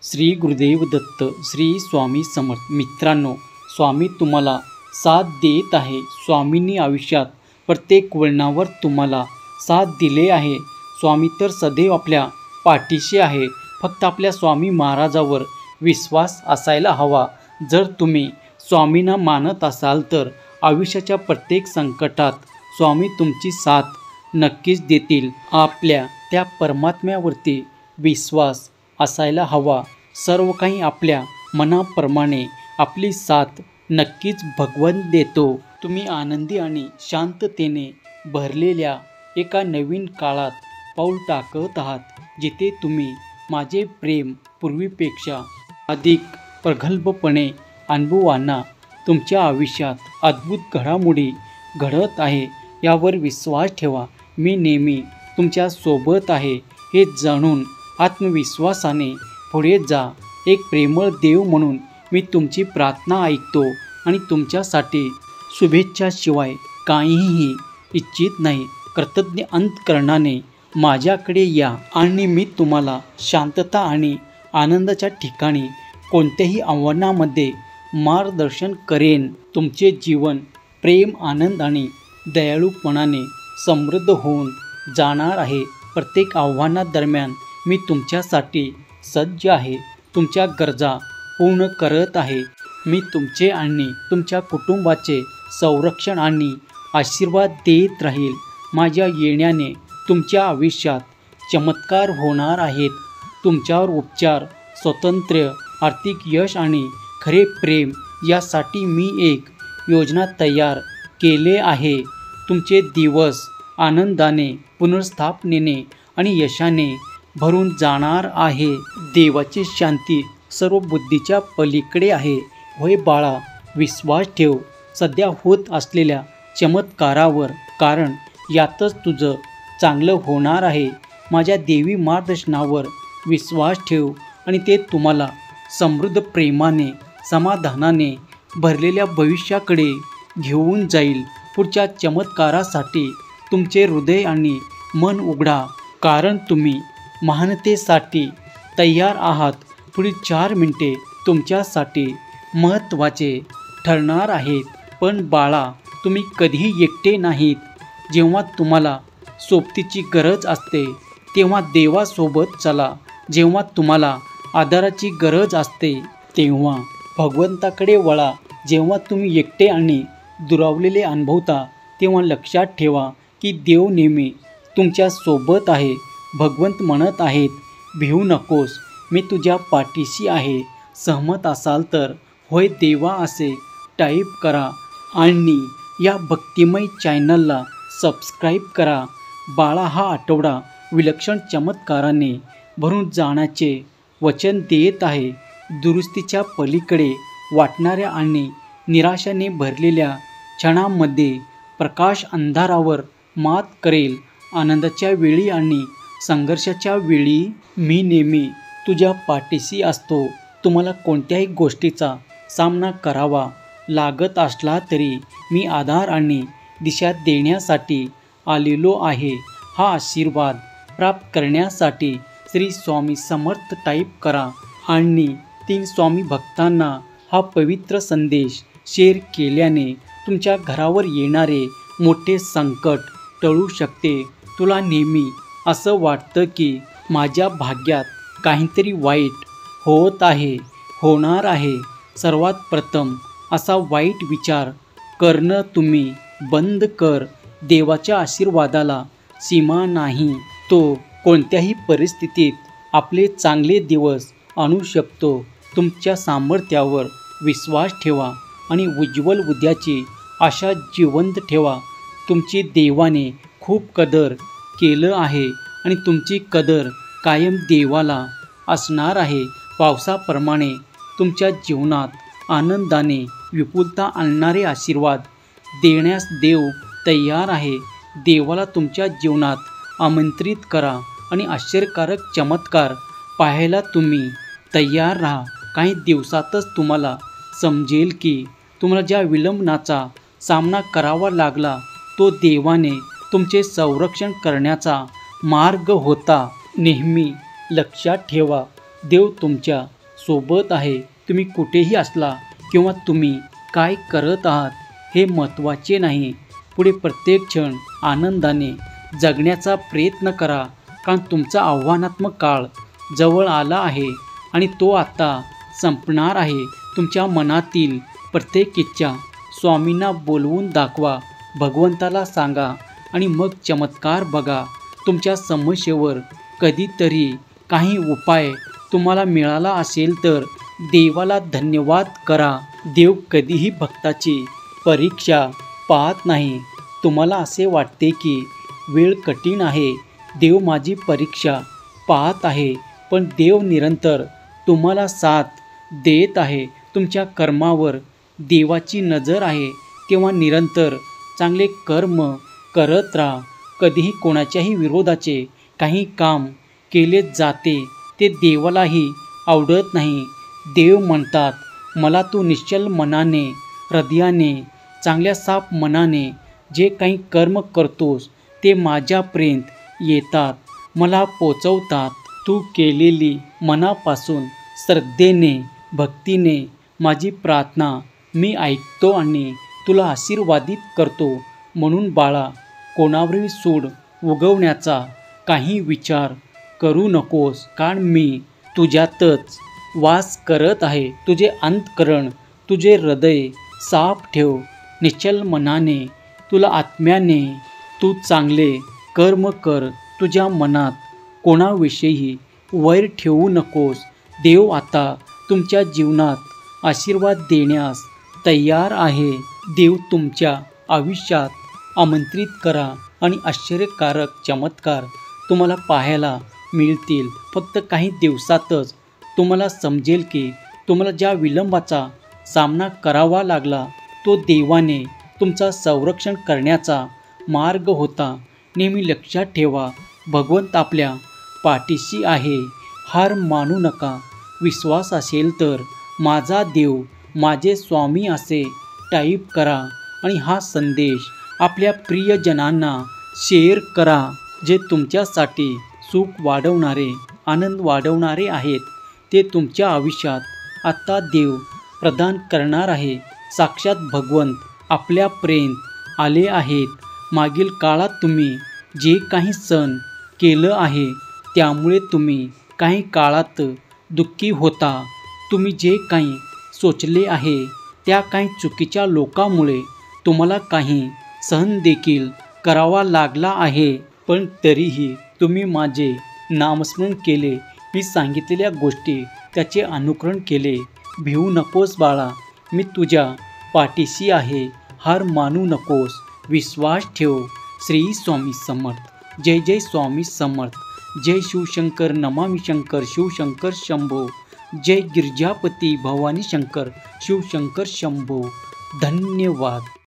श्री गुरुदेव दत्त. श्री स्वामी समर्थ. मित्रांनो, स्वामी तुम्हाला साथ देत आहे. स्वामींनी आयुष्यात प्रत्येक वळणावर तुम्हाला साथ दिले आहे. स्वामी तर सदैव आपल्या पाठीशी आहे. फक्त आपल्या स्वामी महाराजावर विश्वास असायला हवा. जर तुम्ही स्वामींना मानत असाल तर आयुष्याच्या प्रत्येक संकटात स्वामी तुमची साथ नक्कीच देतील. आपल्या त्या परमात्म्यावरती विश्वास असायला हवा. सर्व काही आपल्या मनाप्रमाणे आपली साथ नक्कीच भगवंत देतो. तुम्ही आनंदी आणि शांततेने भरलेल्या एका नवीन काळात पाऊल टाकत आहात, जिथे तुम्ही माझे प्रेम पूर्वीपेक्षा अधिक प्रगल्भपणे अनुभवाना. तुमच्या आयुष्यात अद्भुत घडामोडी घडत आहे यावर विश्वास ठेवा. मी नेहमी तुमच्या सोबत आहे हे जाणून आत्मविश्वासाने पुढे जा. एक प्रेमळ देव म्हणून मी तुमची प्रार्थना ऐकतो आणि तुमच्यासाठी शुभेच्छाशिवाय काहीही इच्छित नाही. कृतज्ञ अंतःकरणाने माझ्याकडे या आणि मी तुम्हाला शांतता आणि आनंदाच्या ठिकाणी कोणत्याही आव्हानामध्ये मार्गदर्शन करेन. तुमचे जीवन प्रेम, आनंद आणि दयाळूपणाने समृद्ध होऊन जाणार आहे. प्रत्येक आव्हानादरम्यान मी तुमच्यासाठी सज्ज आहे. तुमच्या गरजा पूर्ण करत आहे. मी तुमचे आणि तुमच्या कुटुंबाचे संरक्षण आणि आशीर्वाद देत राहील. माझ्या येण्याने तुमच्या आयुष्यात चमत्कार होणार आहेत. तुमच्यावर उपचार, स्वातंत्र्य, आर्थिक यश आणि खरे प्रेम यासाठी मी एक योजना तयार केले आहे. तुमचे दिवस आनंदाने, पुनर्स्थापनेने आणि यशाने भरून जाणार आहे. देवाची शांती सर्व बुद्धीच्या पलीकडे आहे. होय बाळा, विश्वास ठेव सध्या होत असलेल्या चमत्कारावर, कारण यातच तुझं चांगलं होणार आहे. माझ्या देवी मार्गदर्शनावर विश्वास ठेव आणि ते तुम्हाला समृद्ध प्रेमाने, समाधानाने भरलेल्या भविष्याकडे घेऊन जाईल. पुढच्या चमत्कारासाठी तुमचे हृदय आणि मन उघडा, कारण तुम्ही महानतेसाठी तयार आहात. पुढील 4 मिनिटे तुमच्यासाठी महत्त्वाचे ठरणार आहेत. पण बाळा, तुम्ही कधीही एकटे नाहीत. जेव्हा तुम्हाला सोबतीची गरज असते तेव्हा देवासोबत चला. जेव्हा तुम्हाला आधाराची गरज असते तेव्हा भगवंताकडे वळा. जेव्हा तुम्ही एकटे आणि दुरावलेले अनुभवता तेव्हा लक्षात ठेवा की देव नेहमी तुमच्या सोबत आहे. भगवंत म्हणत आहेत, भिवू नकोस, मी तुझ्या पाठीशी आहे. सहमत असाल तर होय देवा असे टाईप करा आणि या भक्तिमय चॅनलला सबस्क्राईब करा. बाळा, हा आठवडा विलक्षण चमत्काराने भरून जाण्याचे वचन देत आहे. दुरुस्तीच्या पलीकडे वाटणाऱ्या आणि निराशाने भरलेल्या क्षणांमध्ये प्रकाश अंधारावर मात करेल. आनंदाच्या वेळी आणि संघर्षाच्या वेळी मी नेहमी तुझ्या पाठीशी असतो. तुम्हाला कोणत्याही गोष्टीचा सामना करावा लागत असला तरी मी आधार आणि दिशा देण्यासाठी आलेलो आहे. हा आशीर्वाद प्राप्त करण्यासाठी श्री स्वामी समर्थ टाईप करा आणि 3 स्वामी भक्तांना हा पवित्र संदेश शेअर केल्याने तुमच्या घरावर येणारे मोठे संकट टळू शकते. तुला नेहमी असं वाटतं की माझ्या भाग्यात काहीतरी वाईट होत आहे, होणार आहे. सर्वात प्रथम असा वाईट विचार करणं तुम्ही बंद कर. देवाच्या आशीर्वादाला सीमा नाही. तो कोणत्याही परिस्थितीत आपले चांगले दिवस आणू शकतो. तुमच्या सामर्थ्यावर विश्वास ठेवा आणि उज्ज्वल उद्याची आशा जिवंत ठेवा. तुमची देवाने खूप कदर केलं आहे आणि तुमची कदर कायम देवाला असणार आहे. पावसाप्रमाणे तुमच्या जीवनात आनंदाने विपुलता आणणारे आशीर्वाद देण्यास देव तयार आहे. देवाला तुमच्या जीवनात आमंत्रित करा आणि आश्चर्यकारक चमत्कार पाहायला तुम्ही तयार राहा. काही दिवसातच तुम्हाला समजेल की तुम्हाला ज्या विलंबनाचा सामना करावा लागला तो देवाने तुमचे संरक्षण करण्याचा मार्ग होता. नेहमी लक्षात ठेवा, देव तुमच्या सोबत आहे. तुम्ही कुठेही असला किंवा तुम्ही काय करत आहात हे महत्त्वाचे नाही. पुढे प्रत्येक क्षण आनंदाने जगण्याचा प्रयत्न करा, कारण तुमचा आव्हानात्मक काळ जवळ आला आहे आणि तो आता संपणार आहे. तुमच्या मनातील प्रत्येक इच्छा स्वामींना बोलवून दाखवा, भगवंताला सांगा आणि मग चमत्कार बघा. तुमच्या समस्येवर कधीतरी काही उपाय तुम्हाला मिळाला असेल तर देवाला धन्यवाद करा. देव कधीही भक्ताची परीक्षा पाहत नाही. तुम्हाला असे वाटते की वेळ कठीण आहे, देव माझी परीक्षा पाहत आहे, पण देव निरंतर तुम्हाला साथ देत आहे. तुमच्या कर्मावर देवाची नजर आहे, तेव्हा निरंतर चांगले कर्म करत राहा. कधीही कोणाच्याही विरोधाचे काही काम केले जाते ते देवालाही आवडत नाही. देव म्हणतात, मला तू निश्चल मनाने, हृदयाने, चांगल्या साफ मनाने जे काही कर्म करतोस ते माझ्यापर्यंत येतात, मला पोचवतात. तू केलेली मनापासून श्रद्धेने, भक्तीने माझी प्रार्थना मी ऐकतो आणि तुला आशीर्वादित करतो. म्हणून बाळा, कोणावरही सूड उगवण्याचा काही विचार करू नकोस, कारण मी तुझ्यातच वास करत आहे. तुझे अंतःकरण, तुझे हृदय साफ ठेव. निश्चल मनाने, तुला आत्म्याने तू चांगले कर्म कर. तुझ्या मनात कोणाविषयी वैर ठेवू नकोस. देव आता तुमच्या जीवनात आशीर्वाद देण्यास तयार आहे. देव तुमच्या आयुष्यात आमंत्रित करा आणि आश्चर्यकारक चमत्कार तुम्हाला पाहायला मिळतील. फक्त काही दिवसातच तुम्हाला समजेल की तुम्हाला ज्या विलंबाचा सामना करावा लागला तो देवाने तुमचा संरक्षण करण्याचा मार्ग होता. नेहमी लक्षात ठेवा, भगवंत आपल्या पाठीशी आहे. हार मानू नका. विश्वास असेल तर माझा देव, माझे स्वामी असे टाईप करा आणि हा संदेश आपल्या प्रियजनांना शेअर करा, जे तुमच्यासाठी सुख वाढवणारे, आनंद वाढवणारे आहेत. ते तुमच्या आयुष्यात आत्ता देव प्रदान करणार आहे. साक्षात भगवंत आपल्यापर्यंत आले आहेत. मागील काळात तुम्ही जे काही सहन केलं आहे त्यामुळे तुम्ही काही काळात दुःखी होता. तुम्ही जे काही सोचले आहे त्या काही चुकीच्या लोकांमुळे तुम्हाला काही सहन देखील करावा लागला आहे. पण तरीही तुम्ही माझे नामस्मरण केले, मी सांगितलेल्या गोष्टी त्याचे अनुकरण केले. भिवू नकोस बाळा, मी तुझ्या पाठीशी आहे. हार मानू नकोस, विश्वास ठेव. श्री स्वामी समर्थ. जय जय स्वामी समर्थ. जय शिवशंकर, नमामि शंकर, शिवशंकर शंभो. जय गिरिजापती भवानी शंकर, शिवशंकर शंभो. धन्यवाद.